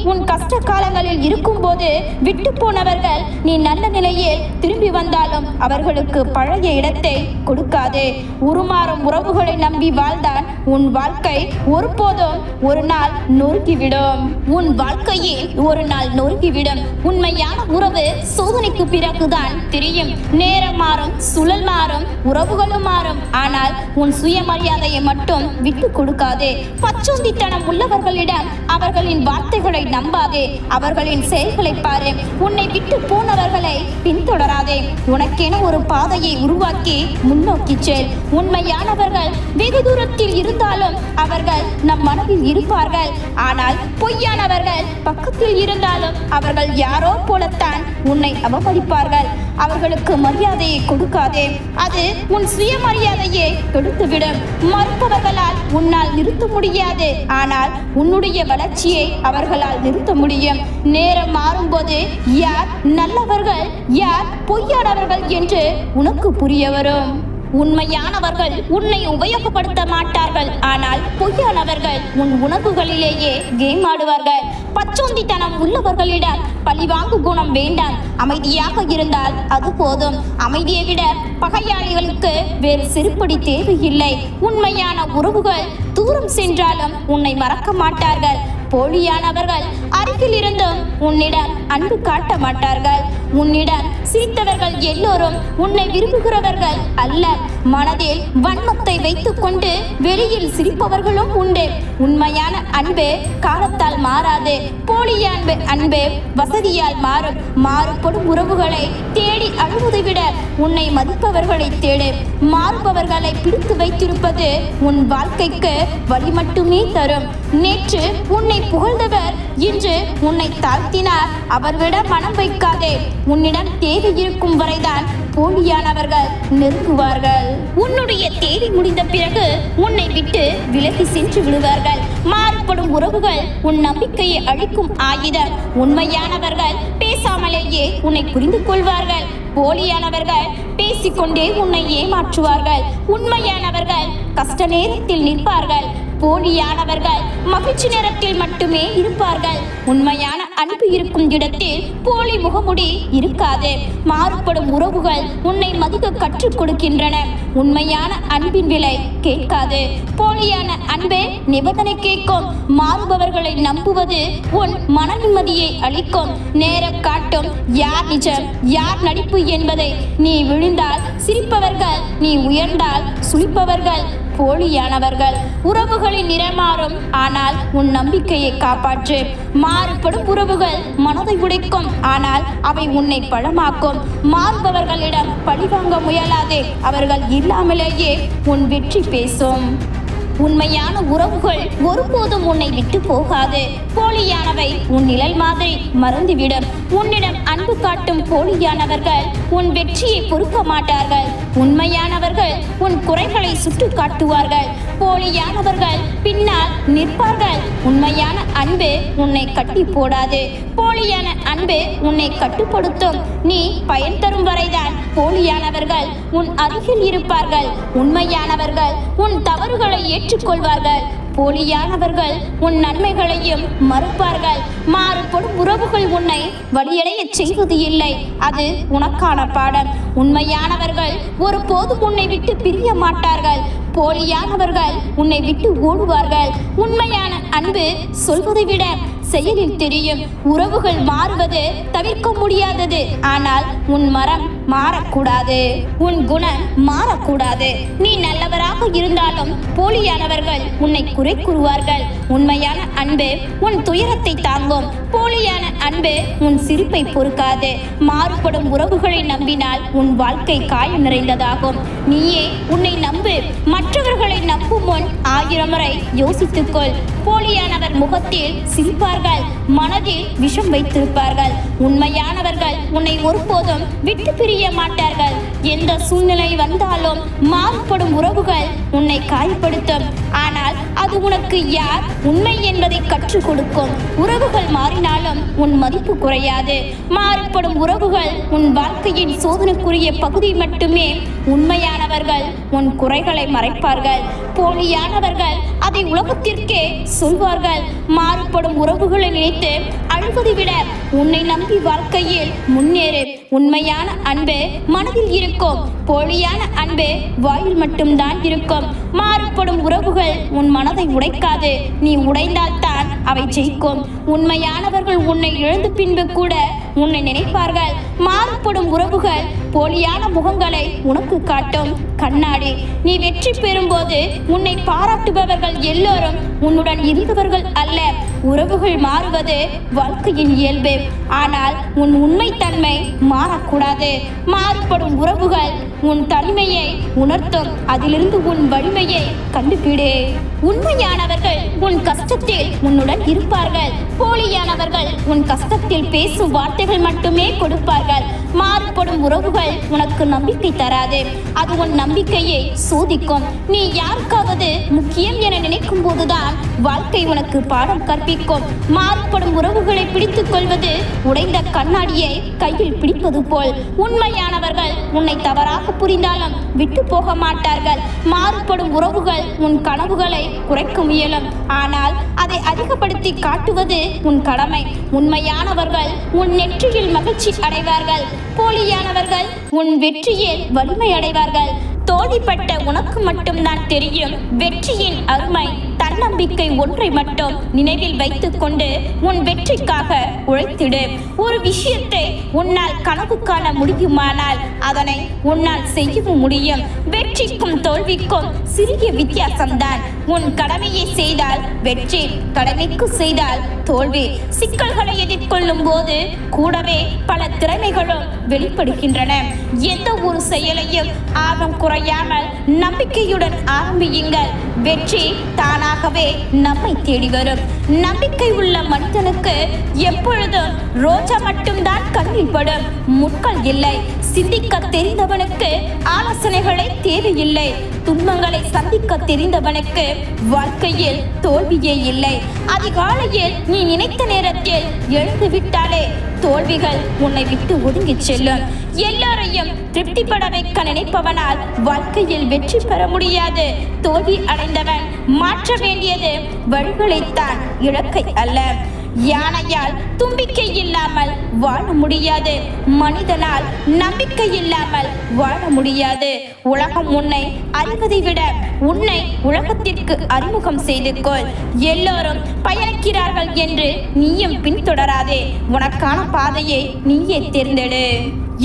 உன் கஷ்ட காலங்களில் இருக்கும் போது விட்டு போனவர்கள் நீ நல்ல நிலையில் திரும்பி வந்தாலும் அவர்களுக்கு பழைய இடத்தை கொடுக்காதே. உருமாறும் உறவுகளை நம்பி வாழ்ந்தான் உன் வாழ்க்கை ஒருபோதும் ஒரு நாள் நொறுக்கிவிடும். உன் வாழ்க்கையே ஒரு நாள் நொறுக்கிவிடும். உண்மையான உறவு சோதனைக்கு பிறகுதான் தெரியும். நேரம் மாறும், சுழல் மாறும், உறவுகளும் மாறும். ஆனால் உன் சுயமரியாதையை மட்டும் விட்டு கொடுக்காதே. பச்சோந்தித்தனம் உள்ளவர்களிடம் அவர்களின் வார்த்தைகளை நம்பாதே. அவர்களின் செயல்களை பாரு. உன்னை விட்டு போனவர்களை பின்தொடராதே. உனக்கென ஒரு பாதையை உருவாக்கி முன்னோக்கி செல். உண்மையானவர்கள் வெகு தூரத்தில் இருந்தாலும் அவர்கள் நம் மனதில் இருப்பார்கள். ஆனால் பொய்யானவர்கள் பக்கத்தில் இருந்தாலும் அவர்கள் யாரோ போலத்தான் உன்னை அவமதிப்பார்கள். அவர்களுக்கு மரியாதையை கொடுக்காதே. அது உன் சுயமரியாதையை கெடுத்துவிடும். மறுப்பவர்களால் உன்னால் நிறுத்த முடியாது. ஆனால் உன்னுடைய வளர்ச்சியை அவர்களால் நிறுத்த முடியும். நேரம் மாறும்போது யார் நல்லவர்கள் யார் பொய்யானவர்கள் என்று உனக்கு புரிய வரும். உண்மையானவர்கள் உன்னை உபயோகப்படுத்த மாட்டார்கள். ஆனால் பொய்யானவர்கள் உன் உணர்வுகளிலேயே கேம் ஆடுவார்கள். பச்சோந்தித்தனம் உள்ளவர்களிடம் பழிவாங்கு குணம் வேண்டாம். அமைதியாக இருந்தால் அது போதும். அமைதியை விட பகையாளிகளுக்கு வேறு செருப்படி தேவையில்லை. உண்மையான உறவுகள் தூரம் சென்றாலும் உன்னை மறக்க மாட்டார்கள். போலியானவர்கள் அருகில் இருந்தும் உன்னிடம் அன்பு காட்ட மாட்டார்கள். உன்னிடம் சிரித்தவர்கள் எல்லோரும் உன்னை விரும்புகிறவர்கள் அல்ல. மனதில் வன்மத்தை வைத்துக் கொண்டு வெளியில் சிரிப்பவர்களும் உண்டு. உண்மையான அன்பு காலத்தால் மாறாது. போலியான அன்பு வசதியால் மாறும். மாறுபடும் உறவுகளை தேடி அழுவதை விட உன்னை மதிப்பவர்களை தேடு. மாறுபவர்களை பிடித்து வைத்திருப்பது உன் வாழ்க்கைக்கு வழி மட்டுமே தரும். நேற்று உன்னை புகழ்ந்தவர் இன்று உன்னை தாழ்த்தினார். அவர்விடம் மனம் வைக்காதே. உன்னிடம் தேவை இருக்கும் வரைதான் போலியானவர்கள் நெருங்குவார்கள். உன்னுடைய தேதி முடிந்த பிறகு உன்னை விட்டு விலகி சென்று விடுவார்கள். மாறுபடும் உறவுகள் உன் நம்பிக்கையை அழிக்கும் ஆயுதம். உண்மையானவர்கள் பேசாமலேயே உன்னை புரிந்து கொள்வார்கள். போலியானவர்கள் பேசிக்கொண்டே உன்னை ஏமாற்றுவார்கள். உண்மையானவர்கள் கஷ்ட நேரத்தில் நிற்பார்கள். போலியானவர்கள் மகிழ்ச்சி நேரத்தில் மட்டுமே இருப்பார்கள். உண்மையான அன்பு இருக்கும் இடத்தில் போலி முகமுடி இருக்காது. மாறுபடும் உறவுகள் உன்னை மதிக்க கற்றுக் கொடுக்கின்றன. உண்மையான அன்பின் விலை கேட்காது. போலியான அன்பே நிபந்தனை கேட்கும். மாறுபவர்களை நம்புவது உன் மன நிம்மதியை அளிக்கும். நேரம் காட்டும் யார் நிஜம் யார் நடிப்பு என்பதை. நீ விழுந்தால் சிரிப்பவர்கள், நீ உயர்ந்தால் சுழிப்பவர்கள் போலியானவர்கள். உறவுகளின் நிறம் மாறும். ஆனால் உன் நம்பிக்கையை காப்பாற்று. மாறுபடும் உறவுகள் மனதை உடைக்கும். ஆனால் அவை உன்னை பலமாக்கும். மாறுபவர்களிடம் பழிவாங்க முயலாதே. அவர்கள் இல்லாமலேயே உன் வெற்றி பேசும். உண்மையான உறவுகள் ஒருபோதும் உன்னை விட்டு போகாது. போலியானவை உன் நிழல் மாதிரி மறந்துவிடும். உன்னிடம் அன்பு காட்டும் போலியானவர்கள் உன் வெற்றியை பொறுக்க மாட்டார்கள். உண்மையானவர்கள் உன் குறைகளை சுட்டு காட்டுவார்கள். போலியானவர்கள் பின்னால் நிற்பார்கள். உண்மையான அன்பு உன்னை கட்டி போடாது. போலியான அன்பு உன்னை கட்டுப்படுத்தும். நீ பயன் தரும் வரைதான் போலியானவர்கள் உன் அருகில் இருப்பார்கள். உண்மையானவர்கள் உன் தவறுகளை ஏற்றுக்கொள்வார்கள். போலியானவர்கள் உன் நன்மைகளையும் மறுப்பார்கள். மாறுபடும் உறவுகள் உன்னை வழியடைய செய்வது இல்லை. அது உனக்கான பாடம். உண்மையானவர்கள் ஒருபோதும் உன்னை விட்டு பிரிய மாட்டார்கள். போலியானவர்கள் உன்னை விட்டு ஓடுவார்கள். உண்மையான அன்பு சொல்வதை விட செயலில் தெரியும். உறவுகள் மாறுவது தவிர்க்க முடியாதது. ஆனால் உன் மரம் மாறக்கூடாது. உன் குணம் மாறக்கூடாது. நீ நல்லவராக இருந்தாலும் போலியானவர்கள் உன்னை குறை கூறுவார்கள். உண்மையான அன்பு உன் துயரத்தை தாங்கும். போலியான அன்பு உன் சிரிப்பை பொறுக்காது. மாறுபடும் உறவுகளை நம்பினால் உன் வாழ்க்கை காயம் நிறைந்ததாகும். நீயே உன்னை நம்பு. மற்றவர்களை நம்பும் முன் 1000 முறை யோசித்துக்கொள். போலியானவர் முகத்தில் சிரிப்பார்கள், மனதில் விஷம் வைத்திருப்பார்கள். உண்மையானவர்கள் உன்னை ஒருபோதும் விட்டு பிரிய மாட்டார்கள். எந்த சூழ்நிலை வந்தாலும் மாறுபடும் உறவுகள் உன்னை காயப்படுத்தும். ஆனால் அது உனக்கு யார் உண்மை என்பதை கற்றுக் கொடுக்கும். உறவுகள் மாறினாலும் உன் மதிப்பு குறையாது. மாறுபடும் உறவுகள் உன் வாழ்க்கையின் சோதனைக்குரிய பகுதி மட்டுமே. உண்மையானவர்கள் உன் குறைகளை மறைப்பார்கள். போலியானவர்கள் அதை உலகத்திற்கே சொல்வார்கள். மாறுபடும் உறவுகளை நினைத்து அழுவதை விட உன்னை நம்பி வாழ்க்கையில் முன்னேறு. உண்மையான அன்பு மனதில் இருக்கும். போலியான அன்பு வாயில் மட்டும்தான் இருக்கும். மாறுபடும் உறவுகள் உன் மனதை உடைக்காது. நீ உடைந்தால்தான் அவை ஜெயிக்கும். உண்மையானவர்கள் உன்னை இழந்த பின்பு கூட உன்னை நினைப்பார்கள். மாறுபடும் உறவுகள் போலியான முகங்களை உனக்கு காட்டும் கண்ணாடி. நீ வெற்றி பெறும்போது உன்னை பாராட்டுபவர்கள் எல்லோரும் உன்னுடன் இருந்தவர்கள் அல்ல. உறவுகள் மாறுவது வாழ்க்கையின் இயல்பு. ஆனால் உன் உண்மைத்தன்மை மாறக்கூடாது. மாறுபடும் உறவுகள் உன் தனிமையை உணர்த்தும். அதிலிருந்து உன் வலிமையை கண்டுபிடி. உண்மையானவர்கள் உன் கஷ்டத்தில் உன்னுடன் இருப்பார்கள். போலியானவர்கள் உன் கஷ்டத்தில் பேசும் வார்த்தைகள் மட்டுமே கொடுப்பார்கள். மாறுபடும் உறவுகள் உனக்கு நம்பிக்கை தராது. அது உன் நம்பிக்கையை சோதிக்கும். நீ யாருக்காவது முக்கியம் என நினைக்கும் போதுதான் வாழ்க்கை உனக்கு பாடம் கற்பிக்கும். மாறுபடும் உறவுகளை பிடித்துக் கொள்வது உடைந்த கண்ணாடியை கையில் பிடிப்பது போல். உண்மையானவர்கள் உன்னை தவறாக புரிந்தாலும் விட்டு போக மாட்டார்கள். மாறுபடும் உறவுகள் உன் கனவுகளை குறைக்க முயலும். ஆனால் அதை அதிகப்படுத்தி காட்டுவது உன் கடமை. உண்மையானவர்கள் உன் நெற்றியில் மகிழ்ச்சி அடைவார்கள். போலியானவர்கள் உன் வெற்றியில் வலிமை அடைவார்கள். தோல்விப்பட்ட உனக்கு மட்டும்தான் தெரியும் வெற்றியின் அருமை. தன்னம்பிக்கை ஒன்றை மட்டும் நினைவில் வைத்துக் கொண்டு உன் வெற்றிக்காக உழைத்திடு. ஒரு விஷயத்தை உன்னால் கனவு காண முடியுமானால் அதனை உன்னால் செய்யவும் முடியும். வெற்றிக்கும் தோல்விக்கும் சிறிய வித்தியாசம்தான். உன் கடமையை செய்தால் வெற்றி, கடமைக்கு செய்தால் தோல்வி. சிக்கல்களை எதிர்கொள்ளும் போது கூடவே பல திறமைகளும் வெளிப்படுகின்றன. எந்த ஒரு செயலையும் ஆர்வம் குறையாமல் நம்பிக்கையுடன் ஆரம்பியுங்கள். வெற்றி தானாகவே நம்மை தேடி வரும். நம்பிக்கை உள்ள மனிதனுக்கு எப்பொழுதும் ரோஜா மட்டும்தான் கண்ணில் படும், முட்கள் இல்லை. சிந்திக்க தெரிந்தவனுக்கு ஆலோசனைகளை தேவையில்லை. துன்பங்களை சந்திக்க தெரிந்தவனுக்கு வாழ்க்கையில் தோல்வியே இல்லை. அதிகாலையில் நீ நினைத்த நேரத்தில் எழுந்து விட்டாலே தோல்விகள் உன்னை விட்டு ஒதுங்கி செல்லும். எல்லாரையும் திருப்திப்பட வைக்க நினைப்பவனால் வாழ்க்கையில் வெற்றி பெற முடியாது. தோல்வி அடைந்தவன் மாற்ற வேண்டியது வழிகளைத்தான், இலக்கை அல்ல. யானையால் தும்பிக்கை இல்லாமல் வாழ முடியாது. மனிதனால் நம்பிக்கை இல்லாமல் வாழ முடியாது. உலகம் உன்னை அறிவதை விட உன்னை உலகத்திற்கு அறிமுகம் செய்து கொள். எல்லோரும் பயணிக்கிறார்கள் என்று நீயும் பின்தொடராதே. உனக்கான பாதையை நீயே தேர்ந்தெடு.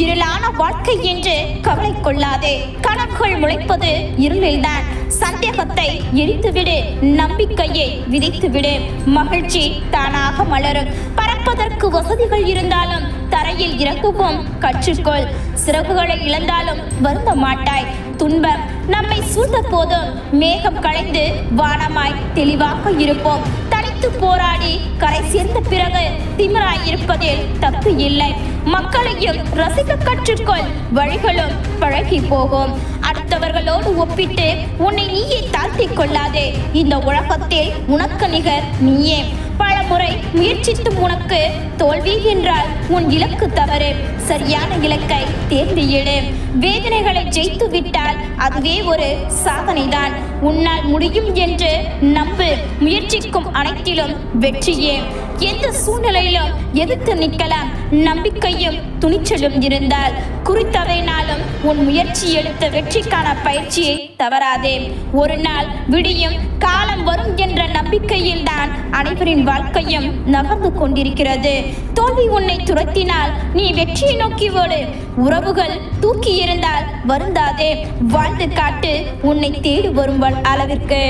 இருளான வாழ்க்கை என்று கவலை கொள்ளாதே. கனவுகள் முளைப்பது இருளில்தான். சந்தேகத்தை எரித்துவிடு, நம்பிக்கையை விதைத்துவிடு. மகிழ்ச்சி தானாக மலரும். பறப்பதற்கு வசதிகள் இருந்தாலும் தரையில் இறங்கவும் கற்றுக்கொள். சிறகுகளை இழந்தாலும் வருந்த மாட்டாய். துன்பம் நம்மை சூழ்ந்த போதும் மேகம் களைந்து வானமாய் தெளிவாக இருப்போம். தனித்து போராடி கரை சேர்ந்த பிறகு திமிராய் இருப்பதில் தப்பு இல்லை. மக்களையும் ரசிக்க கற்றுக்கொள். வழிகளும் பழகி போகும். அடுத்தவர்களோடு ஒப்பிட்டு உன்னை நீயே தாழ்த்திக் கொள்ளாதே. இந்த உலகத்தில் உனக்கு நிகர் நீயே. பல முறை முயற்சித்தும் உனக்கு தோல்வி என்றால் உன் இலக்கு தவறு. சரியான இலக்கை தேர்ந்து எடு. வேதனைகளை ஜெயித்து விட்டால் அதுவே ஒரு சாதனைதான். உன்னால் முடியும் என்று நம்பு. முயற்சிக்கும் அனைத்திலும் வெற்றியே. எந்த சூழ்நிலையிலும் எதிர்த்து நிற்கலாம். நம்பிக்கையும் துணிச்சலும் இருந்தால் குறித்தவைனாலும் உன் முயற்சி எடுத்த வெற்றிக்கான பயிற்சியை தவறாதே. ஒரு நாள் விடியும், காலம் வரும் என்ற நம்பிக்கையில் தான் அனைவரின் வாழ்க்கையும் நகர்ந்து கொண்டிருக்கிறது. தோல்வி உன்னை துரத்தினால் நீ வெற்றியை நோக்கி ஓடு. உறவுகள் தூக்கி இருந்தால் வருந்தாதே. வாழ்ந்து காட்டு உன்னை தேடி வரும் அளவிற்கு.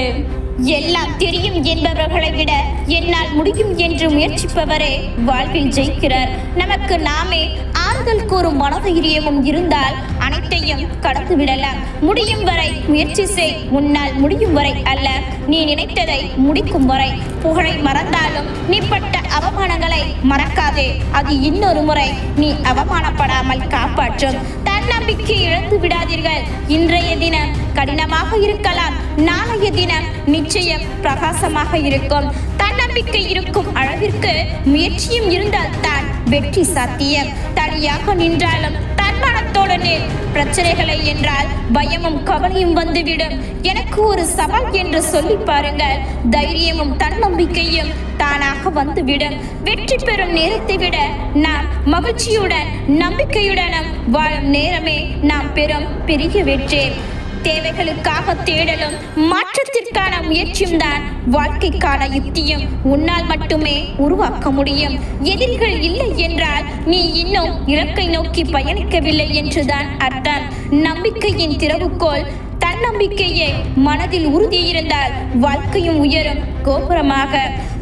எல்லாம் தெரியும் என்பவர்களை விட என்னால் முடியும் என்று முயற்சிப்பவரே வாழ்வில் ஜெயிக்கிறார். நமக்கு நாமே ஆறுதல் கூறும் மனதைரியமும் இருந்தால் அனைத்தையும் கடந்து விடலாம். முடியும் வரை முயற்சி செய். உன்னால் முடியும் வரை அல்ல, நீ நினைத்ததை முடிக்கும் வரை. புகழை மறந்தாலும் நீ பட்ட அவமானங்களை மறக்காதே. அது இன்னொரு முறை நீ அவமானப்படாமல் காப்பாற்றும். தன்னம்பிக்கை இழந்து விடாதீர்கள். இன்றைய தினம் கடினமாக இருக்கலாம், நாளைய தினம் நிச்சயம் பிரகாசமாக இருக்கும். தன்னம்பிக்கை இருக்கும் அளவிற்கு முயற்சியும் இருந்தால் தான் வெற்றி சாத்தியம். தனியாக நின்றாலும் தன்மானத்தோடு நில். பிரச்சனைகளை என்றால் பயமும் கவலையும் வந்துவிடும். எனக்கு ஒரு சவால் என்று சொல்லி பாருங்கள். தைரியமும் தன்னம்பிக்கையும் தானாக வந்துவிடும். வெற்றி பெறும் நேரத்தை விட நாம் மகிழ்ச்சியுடன் நம்பிக்கையுடனும் வாழும் நேரமே நாம் பெறும் பெரிய வெற்றி. தேவைகளுக்காக தேடலும் மாற்றத்திற்கான முயற்சியும் தான் வாழ்க்கைக்கான யுக்தியும் உன்னால் மட்டுமே உருவாக்க முடியும். எதிரிகள் இல்லை என்றால் நீ இன்னும் இலக்கை நோக்கி பயணிக்கவில்லை என்றுதான் அர்த்தம். நம்பிக்கையின் திறவுகோல் தன்னம்பிக்கையே. மனதில் உறுதி இருந்தால் வாழ்க்கையும் உயரும் கோபுரமாக.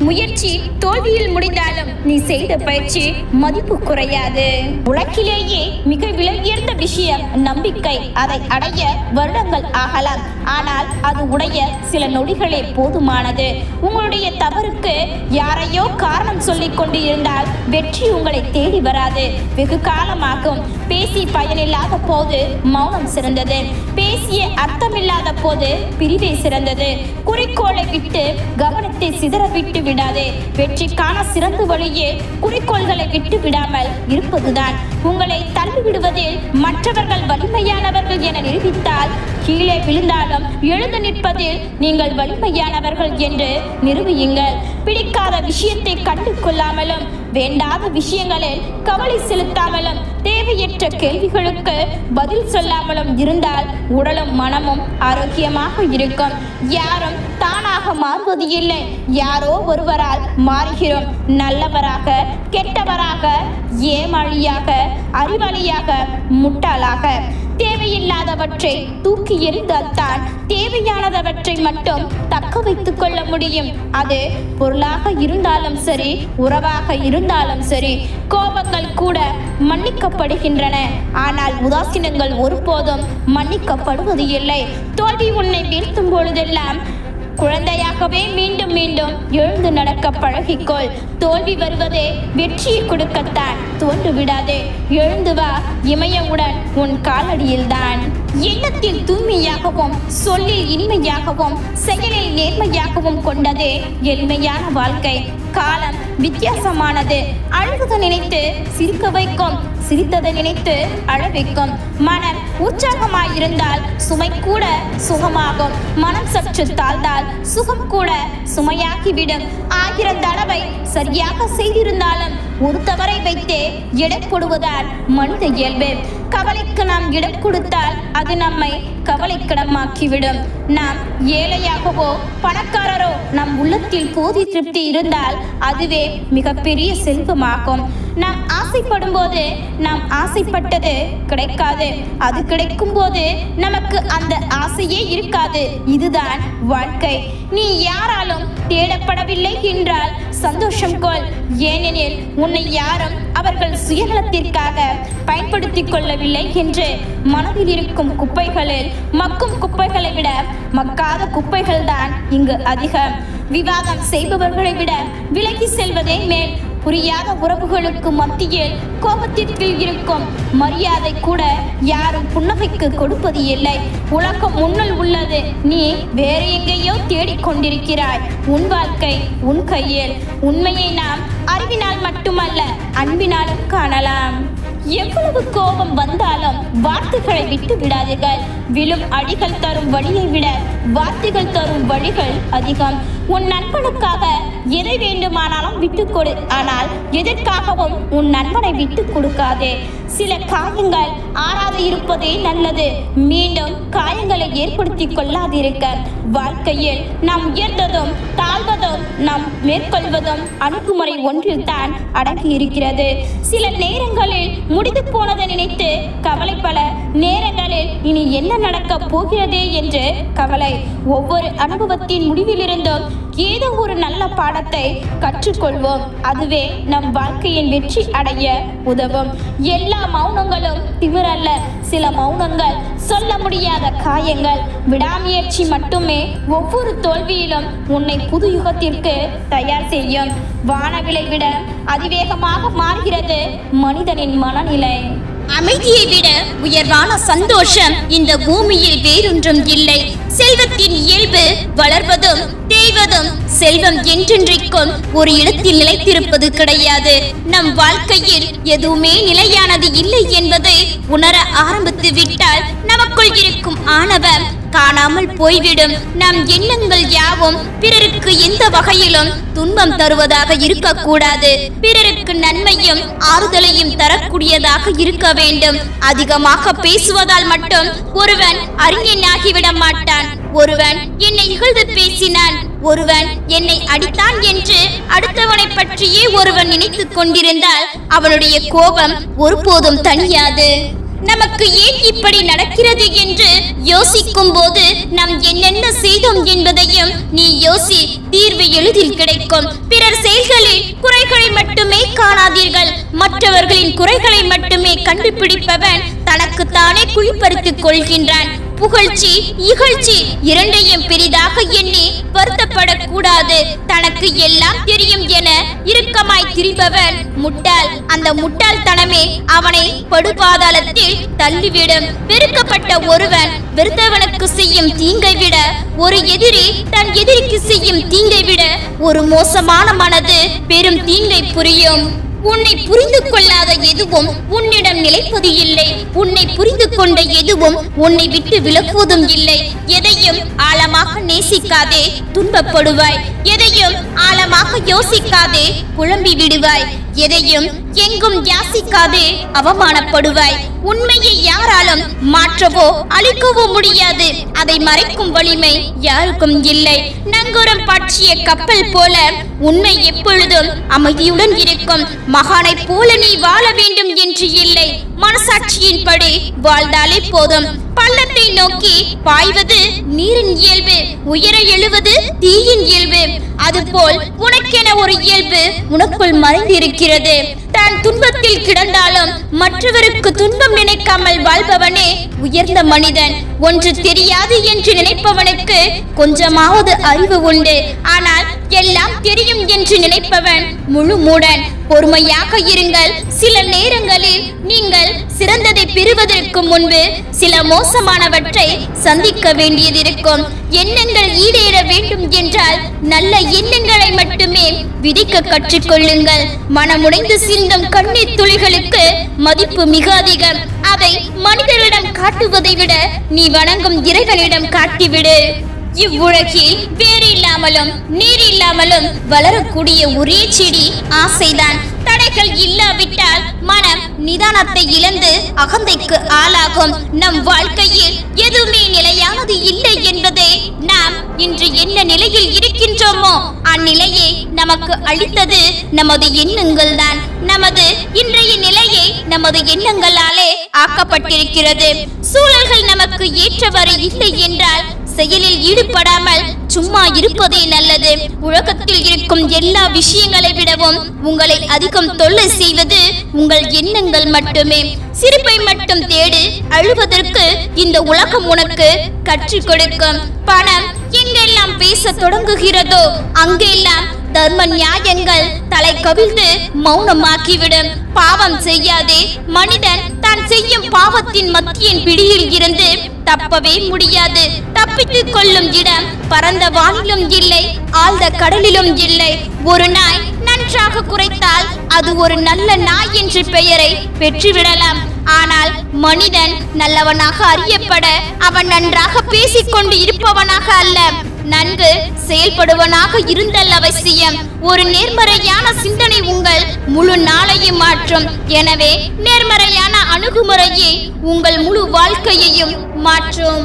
முயற்சி தோல்வியில் முடிந்தாலும் நீ செய்த பயிற்சி மதிப்பு குறையாது. உலகிலேயே மிக விலை உயர்ந்த விஷயம் நம்பிக்கை. அதை அடைய வருடங்கள் ஆகலாம், ஆனால் அது உடைய சில நொடிகளே போதுமானது. உங்களுடைய தவறுக்கு யாரையோ காரணம் சொல்லிக் கொண்டு இருந்தால் வெற்றி உங்களை தேடி வராது. வெகு காலமாகும். பேசி பயனில்லாத போது மௌனம் சிறந்தது. பேசிய அர்த்தமில்லாத போது பிரிவே சிறந்தது. குறிக்கோளை விட்டு கவனத்தை சிதற விட்டு விடாதே. வெற்றிக்கான சிறந்த வழியே குறிக்கோள்களை விட்டு விடாமல் இருப்பதுதான். உங்களை தள்ளிவிடுவதில் மற்றவர்கள் வலிமையானவர்கள் என நிரூபித்தால் கீழே விழுந்தாலும் எழுந்து நிற்பதில் நீங்கள் வலிமையானவர்கள் என்று நிரூபியுங்கள். பிடிக்காத விஷயத்தை கண்டு கொள்ளாமலும் வேண்டாத விஷயங்களில் கவலை செலுத்தாமலும் தேவையற்ற கேள்விகளுக்கு பதில் சொல்லாமலும் இருந்தால் உடலும் மனமும் ஆரோக்கியமாக இருக்கும். யாரும் தானாக மாறுவது இல்லை, யாரோ ஒருவரால் மாறுகிறோம். நல்லவராக, கெட்டவராக, ஏமாளியாக, அறிவாளியாக, முட்டாளாக. தேவையில்லாதவற்றை தூக்கி எறிந்தால் தான் தேவையானதவற்றை மட்டும் தக்க வைத்துக் கொள்ள முடியும். அது பொருளாக இருந்தாலும் சரி, உறவாக இருந்தாலும் சரி. கோபங்கள் கூட மன்னிக்கப்படுகின்றன, ஆனால் உதாசீனங்கள் ஒருபோதும் மன்னிக்கப்படுவது இல்லை. தோல்வி உன்னை வீழ்த்தும் பொழுதெல்லாம் குழந்தையாகவே மீண்டும் மீண்டும் எழுந்து நடக்க பழகிக்கொள். தோல்வி வருவதே வெற்றியை கொடுக்கத்தான். தோன்று விடாதே, எழுந்து வா. இமயவுடன் உன் காலடியில்தான். எண்ணத்தில் தூய்மையாகவும் சொல்லில் இனிமையாகவும் செயலில் நேர்மையாகவும் கொண்டதே எளிமையான வாழ்க்கை. காலம் வித்தியாசமானது. அழுவதை நினைத்து சிரிக்க வைக்கும், சிரித்ததை நினைத்து அழ வைக்கும். மனம் உற்சாகமாயிருந்தால் சுமை கூட சுகமாகும். மனம் சற்று தாழ்ந்தால் சுகம் கூட சுமையாகிவிடும். 1000 தடவை சரியாக செய்திருந்தாலும் ஒரு தவறை வைத்தே எடை போடுவதால் மனித இயல்பு. கவலைக்கு நாம் இடம் கொடுத்தால் அது நம்மை கவலைக்கிடமாக்கிவிடும். நாம் ஏழையாகவோ பணக்காரரோ நம் உள்ளத்தில் போதி திருப்தி இருந்தால் அதுவே மிகப்பெரிய செல்வமாகும். நாம் ஆசைப்படும் போது நாம் ஆசைப்பட்டது கிடைக்காது. அது கிடைக்கும் போது நமக்கு அந்த ஆசையே இருக்காது. இதுதான் வாழ்க்கை. நீ யாராலும் தேடப்படவில்லை என்றால் சந்தோஷம் கொள். ஏனெனில் உன்னை யாரும் அவர்கள் சுயநலத்திற்காக பயன்படுத்திக் கொள்ளவில்லை என்று. மனதில் இருக்கும் குப்பைகளில் மக்கும் குப்பைகளை விட மக்காத குப்பைகள் தான் இங்கு அதிகம். விவாதம் செய்பவர்களை விட விலகி செல்வதே மேல். புரியாத உறவுகளுக்கு மத்தியில் கோபத்திற்கு இருக்கும் மரியாதை கூட யாரும் புன்னகைக்கு கொடுப்பது இல்லை. உலகம் முன்னுள் உள்ளது, நீ வேறு எங்கேயோ தேடிக்கொண்டிருக்கிறாய். உன் வாழ்க்கை உன் கையில். உண்மையை நாம் அறிவினால் மட்டுமல்ல அன்பினாலும் காணலாம். எவ்வளவு கோபம் வந்தாலும் வார்த்தைகளை விட்டு விடாதீர்கள். விழும் அடிகள் தரும் வழியை விட வார்த்தைகள் தரும் வழிகள் அதிகம். உன் நண்பனுக்காக எதை வேண்டுமானாலும் விட்டுக் கொடு, ஆனால் எதற்காகவும் உன் நண்பனை விட்டுக் கொடுக்காதே. சில காயங்கள் ஆறாது இருப்பதே நல்லது. மீண்டும் காயங்களை ஏற்படுத்தி கொள்ளாதிருக்க. வாழ்க்கையில் நாம் உயர்ந்ததும் தாழ்வதும் நாம் மேற்கொள்வதும் அணுகுமுறை ஒன்றில் தான் அடங்கி இருக்கிறது. சில நேரங்களில் முடிந்து போனதை நினைத்து கவலை, பல நேரங்களில் இனி என்ன நடக்கப் போகிறதே என்று கவலை. ஒவ்வொரு அனுபவத்தின் முடிவிலிருந்தும் ஏதோ ஒரு நல்ல பாடத்தை கற்றுக்கொள்வோம். அதுவே நம் வாழ்க்கையின் வெற்றி அடைய உதவும். எல்லா மௌனங்களும் திமிரல்ல. சில மௌனங்கள் சொல்ல முடியாத காயங்கள். விடாமுயற்சி மட்டுமே ஒவ்வொரு தோல்வியிலும் உன்னை புது யுகத்திற்கு தயார் செய்யும். வானவிலை விட அதிவேகமாக மாறுகிறது மனிதனின் மனநிலை. அமைதியை விட உயர்வான சந்தோஷம் இந்த பூமியில் வேறொன்றும் இல்லை. செல்வத்தின் இயல்பு வளர்வதும் தேய்வதும். செல்வம் என்றென்றைக்கும் ஒரு இடத்தில் நிலைத்திருப்பது கிடையாது. நம் வாழ்க்கையில் எதுவுமே நிலையானது இல்லை என்பதை உணர ஆரம்பித்து விட்டால் நமக்குள் இருக்கும் ஆணவம் காணாமல் போய்விடும். நம் எண்ணங்கள் யாவும் பிறருக்கு எந்த வகையிலும் துன்பம் தருவதாக இருக்கக்கூடாது. பிறருக்கு நன்மையும் ஆறுதலையும் தரக்கூடியதாக இருக்க வேண்டும். அதிகமாக பேசுவதால் மட்டும் ஒருவன் அறிஞனாகிவிட மாட்டான். ஒருவன் என்னை இகழ்ந்து பேசினான், ஒருவன் என்னை அடித்தான் என்று அடுத்தவனை பற்றியே ஒருவன் நினைத்துக் கொண்டிருந்தால் அவனுடைய கோபம் ஒருபோதும் தணியாது. நமக்கு ஏன் இப்படி நடக்கிறது என்று யோசிக்கும் போது நாம் என்னென்ன செய்தோம் என்பதையும் நீ யோசி. தீர்வு எளிதில் கிடைக்கும். பிறர் செயல்களில் குறைகளை மட்டுமே காணாதீர்கள். மற்றவர்களின் குறைகளை மட்டுமே கண்டுபிடிப்பவன் தனக்குத்தானே குழிப்பறித்துக் கொள்கின்றான். புகழ்ச்சி இகழ்ச்சி இரண்டையும் பெரிதாக எண்ணி வருத்தப்படக்கூடாது. தனக்கு எல்லாம் தெரியும் என இறுக்கமாய் திரிபவன் முட்டாள். அந்த முட்டாள்தனமே அவனை படுபாதாளத்தில் தள்ளிவிடும். வெறுக்கப்பட்ட ஒருவன் வெறுத்தவனுக்கு செய்யும் தீங்கை விட, ஒரு எதிரி தன் எதிரிக்கு செய்யும் தீங்கை விட ஒரு மோசமான மனது பெரும் தீங்கை புரியும். உன்னை புரிந்து கொள்ளாத எதுவும் உன்னிடம் நிலைப்பது இல்லை. உன்னை புரிந்து கொண்ட எதுவும் உன்னை விட்டு விலகுவதும் இல்லை. எதையும் ஆழமாக நேசிக்காதே, துன்பப்படுவாய். எதையும் ஆழமாக யோசிக்காதே, குழம்பி விடுவாய். எதையும் எங்கும் யாசிக்காதே, அவமானப்படுவாய். உண்மையை யாராலும் மாற்றவோ அழிக்கவோ முடியாது. அதை மறைக்கும் வலிமை யாருக்கும் இல்லை. நங்கூரம் பாய்ச்சிய கப்பல் போல உண்மை எப்பொழுதும் அமைதியுடன் இருக்கும். மகானை போல நீ வாழ வேண்டும் என்று இல்லை. மனசாட்சியின்படி வாழ்ந்தாலே போதும். பள்ளத்தை நோக்கி பாய்வது நீரின் இயல்பு, உயர எழுவது தீயின் இயல்பு. அதுபோல் உனக்கென ஒரு இயல்பு உனக்குள் மறைந்திருக்கிறது. தான் துன்பத்தில் கிடந்தாலும் மற்றவருக்கு துன்பம் நினைக்காமல் வாழ்பவனே உயர்ந்த மனிதன். ஒன்று தெரியாது என்று நினைப்பவனுக்கு கொஞ்சமாவது அறிவு உண்டு. ஆனால் எல்லாம் தெரியும் என்று நினைப்பவன் முழு மூடன். பொறுமையாக இருங்கள். சில நேரங்களில் நீங்கள் சிறந்ததை பெறுவதற்கு முன்பு சில மோசமானவற்றை சந்திக்க வேண்டியதிருக்கும். எண்ணங்கள் ஈடேற வேண்டும் என்றால் நல்ல எண்ணங்களை மட்டுமே விதிக்க கற்றுக்கொள்ளுங்கள். மனமுடைந்து சிந்தும் கண்ணீர் துளிகளுக்கு மதிப்பு மிக அதிகம். அதை மனிதர்களிடம் காட்டுவதை விட நீ வணங்கும் இறைவனிடம் காட்டிவிடு. இவ்வுலகில் வேறு இல்லாமலும் நீர் இல்லாமலும் வளரக்கூடிய ஒரே செடி ஆசைதான். தடைகள் இல்லாவிட்டால் மனம் நிதானத்தை இழந்து அகந்தைக்கு ஆளாகும். நம் வாழ்க்கையில் எதுவுமே நிலையானது இல்லை என்பதை நாம் இன்று என்ன நிலையில் இருக்கின்றோமோ அந்நிலையை நமக்கு அளித்தது நமது எண்ணங்கள் தான். நமது இன்றைய நிலையை நமது எண்ணங்களாலே ஆக்கப்பட்டிருக்கிறது. சூழல்கள் நமக்கு ஏற்றவாறு இல்லை என்றால் செயலில் ஈடுபடாமல் சும்மா இருப்பதே நல்லது. உலகத்தில் இருக்கும் எல்லா விஷயங்களை விடவும் உங்களை அதிகம் தொல்லை செய்வது உங்கள் எண்ணங்கள் மட்டுமே. சிரிப்பை மட்டும் தேடு. அழுவதற்கு இந்த உலகம் உனக்கு கற்றுக் கொடுக்கும். பணம் எங்கெல்லாம் பேச தொடங்குகிறதோ அங்கெல்லாம் தர்ம நியாயங்கள் தலை கவிழ்ந்து மௌனமாக்கிவிடும். பாவம் செய்யாதே. மனிதன் தான் செய்யும் பாவத்தின் மத்தியின் பிடியில் இருந்து தப்பவே முடியாது. தப்பித்துக் கொள்ளும் இடம் பரந்த வானிலும் இல்லை, ஆழ்ந்த கடலிலும் இல்லை. ஒரு நாய் நன்றாக குறைத்தால் அது ஒரு நல்ல நாய் என்ற பெயரை பெற்றுவிடலாம். ஆனால் மனிதன் நல்லவனாக அறியப்பட அவன் நன்றாக பேசிக்கொண்டு இருப்பவனாக அல்ல, நன்கு செயல்படுவனாக இருந்தல் அவசியம். ஒரு நேர்மறையான சிந்தனை உங்கள் முழு நாளையும் மாற்றும். எனவே நேர்மறையான அணுகுமுறையே உங்கள் முழு வாழ்க்கையையும் மாற்றும்.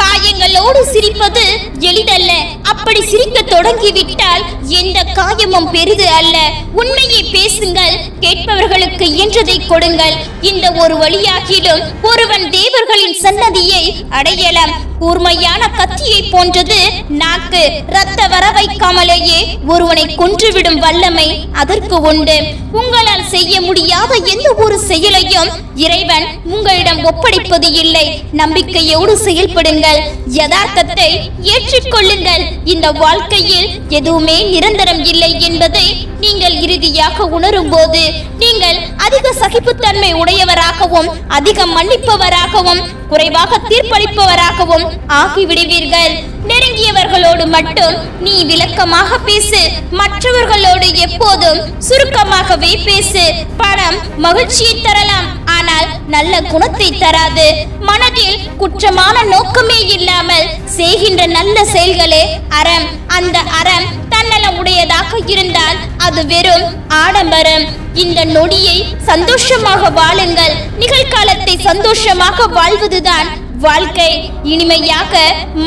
காயங்களோடு சிரிப்பது எளிதல்ல. அப்படி சிரிக்க தொடங்கிவிட்டால் எந்த காயமும் பெரிது அல்ல. உண்மையை பேசுங்கள், கேட்பவர்களுக்கு இயன்றதை கொடுங்கள். இந்த ஒரு வழியாகிலும் ஒருவன் தேவர்களின் சன்னதியை அடையலாம். கூர்மையான கத்தியை போன்றது நாக்கு. ரத்த வர வைக்காமலேயே ஒருவனை கொன்றுவிடும் வல்லமை அதற்கு உண்டு. உங்களால் செய்ய முடியாத எந்த ஒரு செயலையும் இறைவன் உங்களிடம் ஒப்படைப்பது இல்லை. நம்பிக்கையோடு செயல்படுங்கள், யதார்த்தத்தை ஏற்றுக்கொள்ளுங்கள். இந்த வாழ்க்கையில் எதுவுமே நிரந்தரம் இல்லை என்பதை நீங்கள் இறுதியாக உணரும் போது நீங்கள் அதிக சகிப்புத்தன்மை உடையவராகவும் அதிக மன்னிப்பவராகவும் குறைவாக தீர்ப்பளிப்பவராகவும் ஆகிவிடுவீர்கள். நெருங்கியவர்களோடு மட்டும் நீ விளக்கமாக பேசு, மற்றவர்களோடு எப்போதும் சுருக்கமாகவே பேசு. பணம் மகிழ்ச்சியை தரலாம், ஆனால் நல்ல குணத்தை தராது. மனதில் குற்றமான நோக்கமே இல்லாமல் செய்கின்ற நல்ல செயல்களே அறம். அந்த அறம் தன்னலம் உடையதாக இருந்தால் அது வெறும் ஆடம்பரம். இந்த நொடியை சந்தோஷமாக வாழுங்கள். நிகழ்காலத்தை சந்தோஷமாக வாழ்வதுதான் வாழ்க்கை. இனிமையாக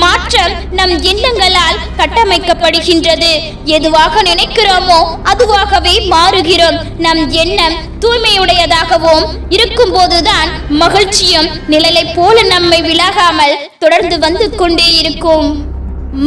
மாற்றம் நம் எண்ணங்களால் கட்டமைக்கப்படுகின்றது. எதுவாக நினைக்கிறோமோ அதுவாகவே மாறுகிறோம். நம் எண்ணம் தூய்மையுடையதாகவும் இருக்கும் போதுதான் மகிழ்ச்சியும் நிழலை போல நம்மை விலகாமல் தொடர்ந்து வந்து கொண்டே இருக்கும்.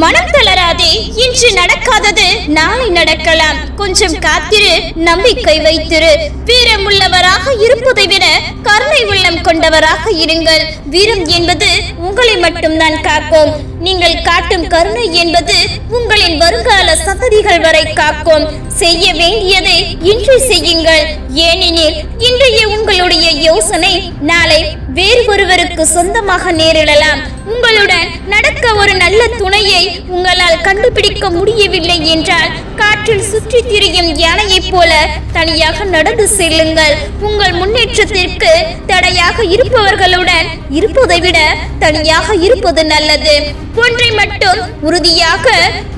மனம் தளராதே. இன்று நடக்காதது நாளை நடக்கலாம். கொஞ்சம் காத்திரு, நம்பிக்கை வைத்திரு. வீரமுள்ளவராக இருப்பதை விட கருணை உள்ளம் கொண்டவராக இருங்கள். வீரம் என்பது உங்களை மட்டும்தான் காக்கும். நீங்கள் காட்டும் கருணை என்பது உங்களின் வருங்கால சந்ததிகள் வரை காக்கும். செய்ய வேண்டியதை இன்று செய்யுங்கள். ஏனெனில் இன்றைய உங்களுடைய யோசனை நாளை வேறு ஒருவருக்கு சொந்தமாக நேரிடலாம். உங்களுடன் நடக்க ஒரு நல்ல துணையை உங்களால் கண்டுபிடிக்க முடியவில்லை என்றால் காற்றில் சுற்றி திரியும் யானையைப் போல தனியாக நடந்து செல்லுங்கள். உங்கள் முன்னேற்றத்திற்கு தடையாக இருப்பவர்களுடன் இருப்பதை விட தனியாக இருப்பது நல்லது. ஒன்றை மட்டும் உறுதியாக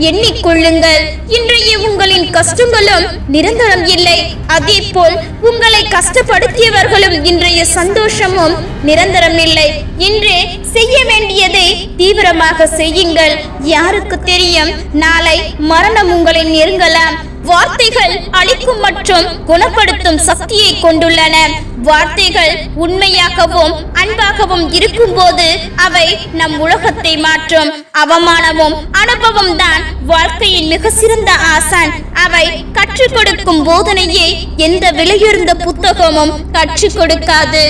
எண்ணிக்கொள்ளுங்கள், இன்றைய உங்களின் கஷ்டங்களும் நிரந்தரம் இல்லை. அதே போல் உங்களை கஷ்டப்படுத்தியவர்களும் இன்றைய சந்தோஷமும் நிரந்தரம் இல்லை. இன்று செய்ய வேண்டியதை தீவிரமாக செய்யுங்கள். யாருக்கு தெரியும், நாளை மரணம் உங்களை நெருங்கலாம். வார்த்தைகள் அழிக்கும் மற்றும் குணப்படுத்தும் சக்தியை கொண்டுள்ளன. வார்த்தைகள் உண்மையாகவும் அன்பாகவும் இருக்கும்போது அவை நம் உலகத்தை மாற்றும். அவமானமும் அனுபவம் தான் வாழ்க்கையின் மிக சிறந்த ஆசான். அவை கற்றுக் கொடுக்கும் போதனையை எந்த விலையுயர்ந்த புத்தகமும் கற்றுக் கொடுக்காது.